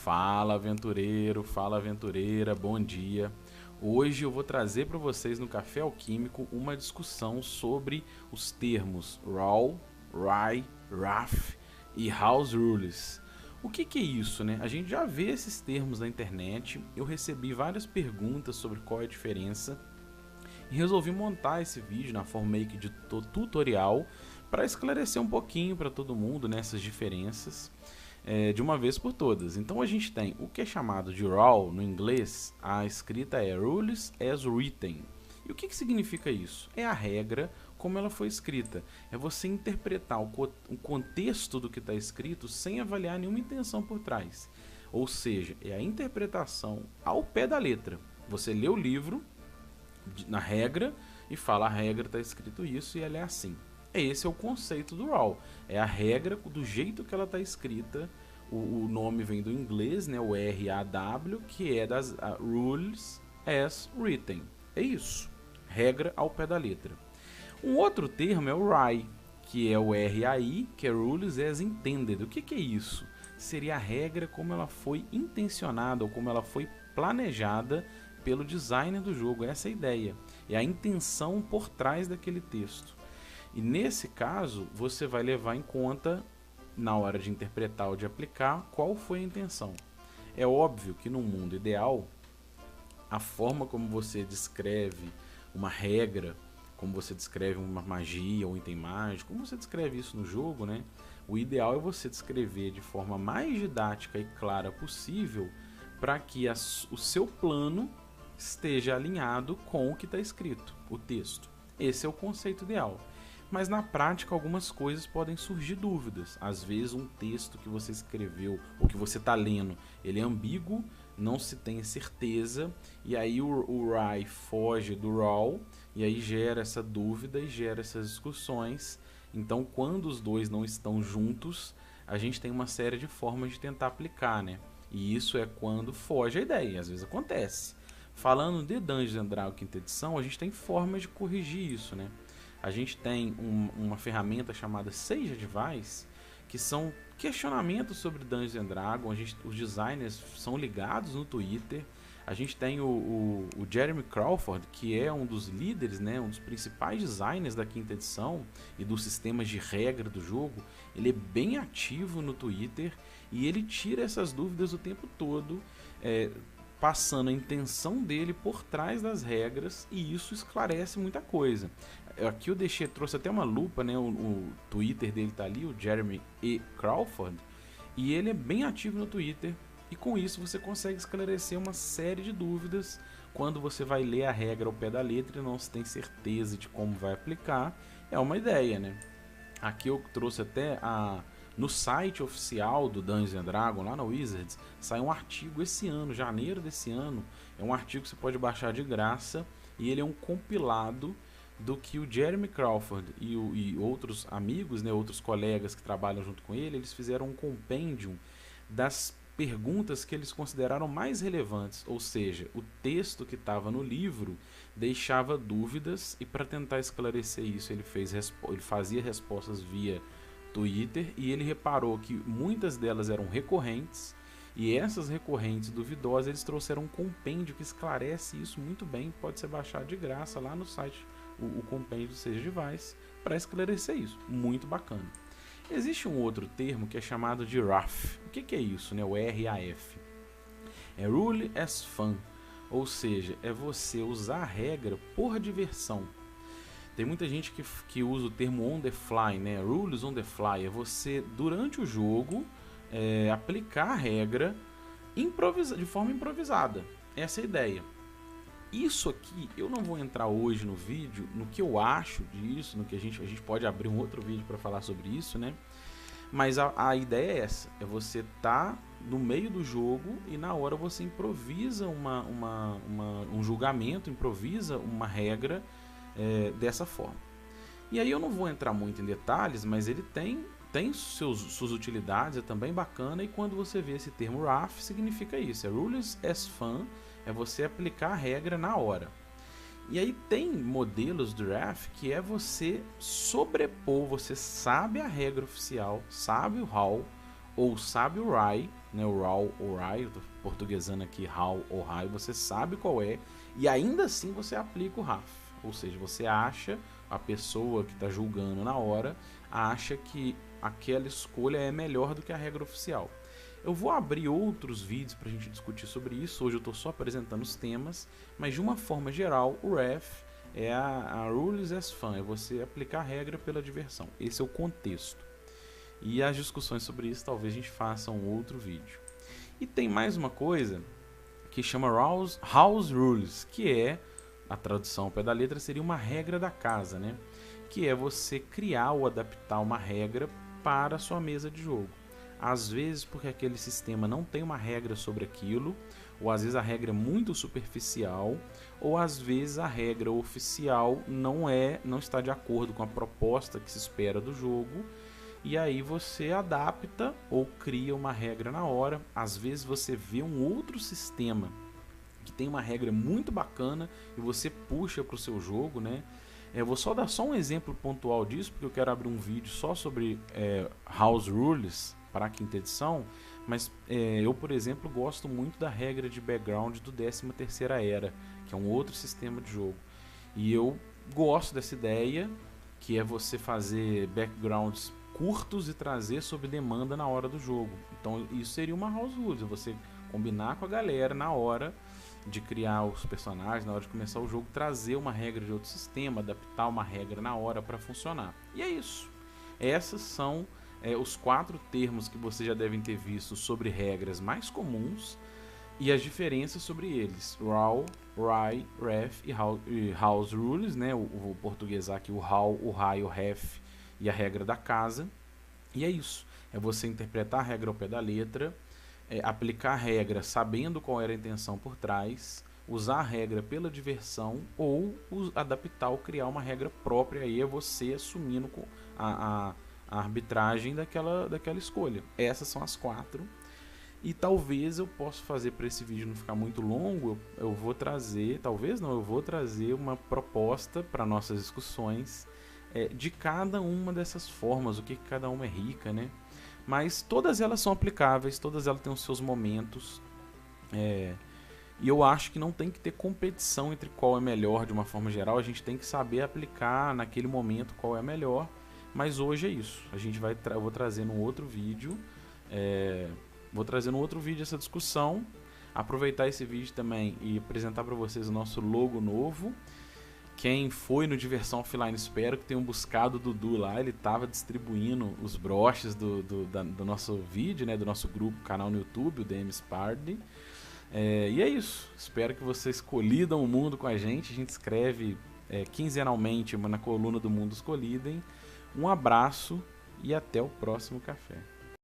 Fala aventureiro, fala aventureira, bom dia. Hoje eu vou trazer para vocês no Café Alquímico uma discussão sobre os termos Raw, Rye, Wrath e House Rules. O que é isso, né? A gente já vê esses termos na internet, eu recebi várias perguntas sobre qual é a diferença e resolvi montar esse vídeo na forma meio que de tutorial para esclarecer um pouquinho para todo mundo nessas diferenças. De uma vez por todas. Então a gente tem o que é chamado de RAW no inglês, a escrita é Rules as Written. E o que significa isso? É a regra como ela foi escrita. É você interpretar o contexto do que está escrito sem avaliar nenhuma intenção por trás. Ou seja, é a interpretação ao pé da letra. Você lê o livro na regra e fala: a regra está escrito isso e ela é assim. Esse é o conceito do RAW. É a regra do jeito que ela está escrita. O nome vem do inglês, né? O R-A-W, que é das Rules as Written. É isso. Regra ao pé da letra. Um outro termo é o RAI, que é o R-A-I, que é Rules as Intended. O que é isso? Seria a regra como ela foi intencionada ou como ela foi planejada pelo designer do jogo. Essa é a ideia. É a intenção por trás daquele texto. E nesse caso, você vai levar em conta, na hora de interpretar ou de aplicar, qual foi a intenção. É óbvio que no mundo ideal, a forma como você descreve uma regra, como você descreve uma magia ou um item mágico, como você descreve isso no jogo, né? O ideal é você descrever de forma mais didática e clara possível para que o seu plano esteja alinhado com o que está escrito, o texto. Esse é o conceito ideal. Mas na prática algumas coisas podem surgir dúvidas. Às vezes um texto que você escreveu ou que você está lendo, ele é ambíguo, não se tem certeza, e aí o Rye foge do Raw, e aí gera essa dúvida e gera essas discussões. Então quando os dois não estão juntos, a gente tem uma série de formas de tentar aplicar, né? E isso é quando foge a ideia, às vezes acontece. Falando de Dungeons & Dragons quinta edição, a gente tem formas de corrigir isso, né? A gente tem uma ferramenta chamada Sage Advice, que são questionamentos sobre Dungeons & Dragons. Os designers são ligados no Twitter. A gente tem o Jeremy Crawford, que é um dos líderes, né, um dos principais designers da quinta edição e dos sistemas de regra do jogo. Ele é bem ativo no Twitter e ele tira essas dúvidas o tempo todo, passando a intenção dele por trás das regras, e isso esclarece muita coisa. Aqui eu trouxe até uma lupa, né? O Twitter dele tá ali, o Jeremy E. Crawford, e ele é bem ativo no Twitter, e com isso você consegue esclarecer uma série de dúvidas quando você vai ler a regra ao pé da letra e não se tem certeza de como vai aplicar. É uma ideia, né? Aqui eu trouxe até no site oficial do Dungeons & Dragons, lá na Wizards, saiu um artigo esse ano, janeiro desse ano. É um artigo que você pode baixar de graça, e ele é um compilado do que o Jeremy Crawford e outros amigos, né, outros colegas que trabalham junto com ele, eles fizeram um compêndio das perguntas que eles consideraram mais relevantes, ou seja, o texto que estava no livro deixava dúvidas, e para tentar esclarecer isso ele fazia respostas via Twitter, e ele reparou que muitas delas eram recorrentes, e essas recorrentes duvidosas eles trouxeram um compêndio que esclarece isso muito bem. Pode ser baixado de graça lá no site, o compêndio do Sage Advice, para esclarecer isso. Muito bacana. Existe um outro termo que é chamado de RAF. O que é isso, né? O R-A-F. É Rule as Fun, ou seja, é você usar a regra por diversão. Tem muita gente que usa o termo on the fly, né? Rules on the fly. É você, durante o jogo, aplicar a regra de forma improvisada. Essa é a ideia. Isso aqui, eu não vou entrar hoje no vídeo, no que eu acho disso, no que a gente pode abrir um outro vídeo para falar sobre isso, né? Mas a ideia é essa, é você estar no meio do jogo e na hora você improvisa um julgamento, improvisa uma regra dessa forma. E aí eu não vou entrar muito em detalhes, mas ele tem suas utilidades, é também bacana, e quando você vê esse termo RAF, significa isso, é Rules as Fun, é você aplicar a regra na hora. E aí tem modelos do RAF que é você sobrepor, você sabe a regra oficial, sabe o RAW, ou sabe o RAI, né, o RAW ou RAI, eu tô portuguesando aqui RAW ou RAI, você sabe qual é, e ainda assim você aplica o RAF. Ou seja, você acha, a pessoa que está julgando na hora, acha que aquela escolha é melhor do que a regra oficial. Eu vou abrir outros vídeos para a gente discutir sobre isso, hoje eu estou só apresentando os temas, mas de uma forma geral, o REF é a Rules as Fun, é você aplicar a regra pela diversão. Esse é o contexto. E as discussões sobre isso talvez a gente faça um outro vídeo. E tem mais uma coisa que chama House Rules, que é, a tradução ao pé da letra seria uma regra da casa, né? Que é você criar ou adaptar uma regra para a sua mesa de jogo. Às vezes porque aquele sistema não tem uma regra sobre aquilo, ou às vezes a regra é muito superficial, ou às vezes a regra oficial não está de acordo com a proposta que se espera do jogo, e aí você adapta ou cria uma regra na hora. Às vezes você vê um outro sistema que tem uma regra muito bacana e você puxa para o seu jogo, né? Eu vou só dar um exemplo pontual disso, porque eu quero abrir um vídeo só sobre House Rules para a quinta edição, mas eu, por exemplo, gosto muito da regra de background do 13ª Era, que é um outro sistema de jogo. E eu gosto dessa ideia, que é você fazer backgrounds curtos e trazer sob demanda na hora do jogo. Então isso seria uma House Rules, você combinar com a galera na hora de criar os personagens, na hora de começar o jogo, trazer uma regra de outro sistema, adaptar uma regra na hora para funcionar. E é isso. Essas são os 4 termos que vocês já devem ter visto sobre regras mais comuns e as diferenças sobre eles. RAW, RAI, REF e House Rules, né? Vou portuguesar aqui o RAW, o RAI, o REF e a regra da casa. E é isso. É você interpretar a regra ao pé da letra, aplicar a regra sabendo qual era a intenção por trás, usar a regra pela diversão ou adaptar ou criar uma regra própria. Aí é você assumindo a arbitragem daquela escolha. Essas são as 4. E talvez eu possa fazer, para esse vídeo não ficar muito longo, eu vou trazer, talvez não, eu vou trazer uma proposta para nossas discussões de cada uma dessas formas, o que cada uma é rica, né? Mas todas elas são aplicáveis, todas elas têm os seus momentos, e eu acho que não tem que ter competição entre qual é melhor de uma forma geral, a gente tem que saber aplicar naquele momento qual é melhor, mas hoje é isso, eu vou trazer num outro vídeo, essa discussão, aproveitar esse vídeo também e apresentar para vocês o nosso logo novo. Quem foi no Diversão Offline, espero que tenham buscado o Dudu lá, ele estava distribuindo os broches do nosso vídeo, né, do nosso grupo, canal no YouTube, o DMs Party. E é isso, espero que vocês colidam o mundo com a gente escreve quinzenalmente na coluna do Mundos Colidem. Um abraço e até o próximo café.